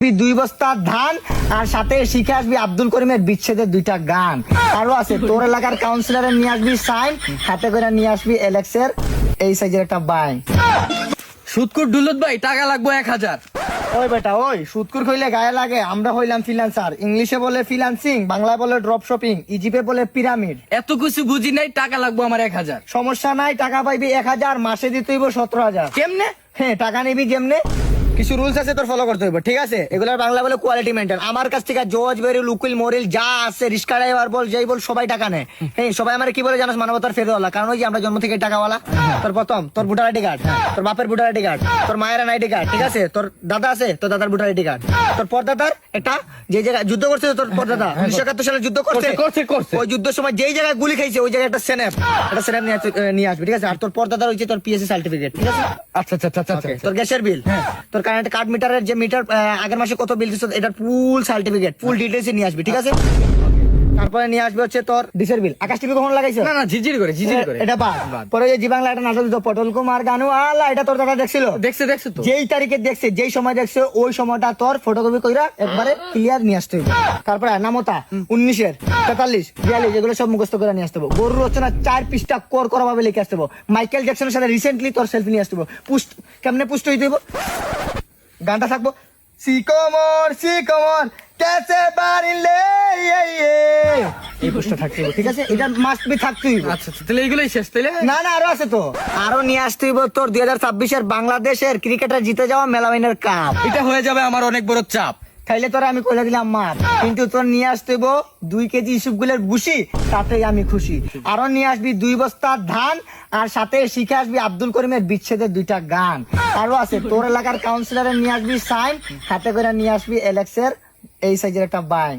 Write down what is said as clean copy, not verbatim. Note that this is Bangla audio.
2 বস্তা ধান আর সাথে শিখে আসবি আব্দুল করিমের বিচ্ছেদের 2টা গান। আরো আছে তোর এলাকার কাউন্সিলরের নিয়ে আসবি সাইন, হাতে করে নিয়ে আসবি এলেক্সের এই সাইজের একটা বাই। সুদকুর ডুলত ভাই টাকা লাগবো 1000। ওই বেটা ওই সুদকুর কইলে গায়ে লাগে, আমরা হইলাম ফ্রিল্যান্সার। ইংলিশে বলে ফ্রিল্যান্সিং, বাংলায় বলে ড্রপ শপিং, ইজিপে বলে পিরামিড। এত কিছু বুঝি নাই, টাকা লাগবো আমার 1000। সমস্যা নাই, টাকা পাইবি 1000, মাসে দিতে হইব 17000। কেমনে? হ্যাঁ, টাকা নিবি কেমনে? কিছু রুলস আছে তোর ফলো করতে হবে, ঠিক আছে? এগুলোর বাংলা বলে কোয়ালিটি মেইনটেইন। আমার কাছ থেকে জজ বেরিল উকিল মরিল যা আছে রিস্কা ড্রাইভার বল যেই বল সবাই টাকা নেয়। হ্যাঁ, সবাই আমার কি বলে জানাস? মানবতার ফেরওয়ালা। কারণ ওই যে আমরা জন্ম থেকে টাকাওয়ালা। তোর প্রথম তোর ভোটার আইডি কার্ড, তোর বাপের ভোটার আইডি কার্ড, তোর মায়ের আইডি কার্ড, ঠিক আছে? তোর দাদা আছে, তোর দাদার ভোটার আইডি কার্ড, তোর পরদাদার একটা যে জায়গায় যুদ্ধ করছে, তোর পরদাদা 1971 সালে যুদ্ধ করছে, ওই যুদ্ধের সময় যেই জায়গায় গুলি খাইছে ওই জায়গায় একটা স্ন্যাপ নিয়ে আসবে, ঠিক আছে? আর তোর পরদাদার হচ্ছে তোর পিএসসি সার্টিফিকেট, ঠিক আছে? আচ্ছা আচ্ছা আচ্ছা আচ্ছা। তোর গ্যাসের বিল, তোর কারেন্ট কার্ড মিটারের যে মিটার আগের মাসে কত বিল দিছ এটার ফুল সার্টিফিকেট, ফুল ডিটেইলস নিয়ে আসবি, ঠিক আছে? তারপরে নিয়ে আসবে হচ্ছে তোর ডিসের বিল। আকাশ টিভি কখন লাগাইছো? না না, ঝিরঝির করে ঝিরঝির করে। এটা বাদ। পরে যে জি বাংলা একটা নাটক দিত পটল কুমার গানু আলা, এটা তোর দাদা দেখছিল? দেখছে দেখছে তো। যেই তারিখে দেখছে, যেই সময় দেখছে ওই সময়টা তোর ফটোকপি কইরা একবারে ক্লিয়ার নিয়ে আসতে হবে। তারপরে নামতা 19 43 42 এগুলো সব মুখস্থ করে নিয়ে আসতে হবে। গরুর রচনা 4 পৃষ্ঠা কোর করা ভাবে লিখে আসতে হবে। মাইকেল জ্যাকসনের সাথে রিসেন্টলি তোর সেলফি নিয়ে আসতে হবে। পুস্ট কেমনে পুস্ট হইতে হবে? গানটা থাকবো সিকমর কেসে বাড়িলে এই পুস্টটা থাকতে হবে, ঠিক আছে? এটা মাস্ট বি থাকতেই হবে। আচ্ছা আচ্ছা, তাহলে এইগুলোই শেষ তাইলে? না না, আরো আছে তো। আরো নিয়ে আসতে হইব তোর 2026 বাংলাদেশের ক্রিকেটার জিতে যাওয়া মেলামাইনের কাপ। এটা হয়ে যাবে আমার অনেক বড় চাপ। খাইলে তোরা আমি কইলা দিলাম মার, কিন্তু তোর নিয়ে আসতে হইব 2 কেজি ইসুপগুলের ভুসি, তাতেই আমি খুশি। আরো নিয়ে আসবি 2 বস্তা ধান আর সাথে শিখে আসবি আব্দুল করিমের বিচ্ছেদের 2টা গান। আরো আছে তোর এলাকার কাউন্সিলরের নিয়ে আসবি সাইন, হাতে করে নিয়ে আসবি এলেক্সের এই সাইজের একটা বাই।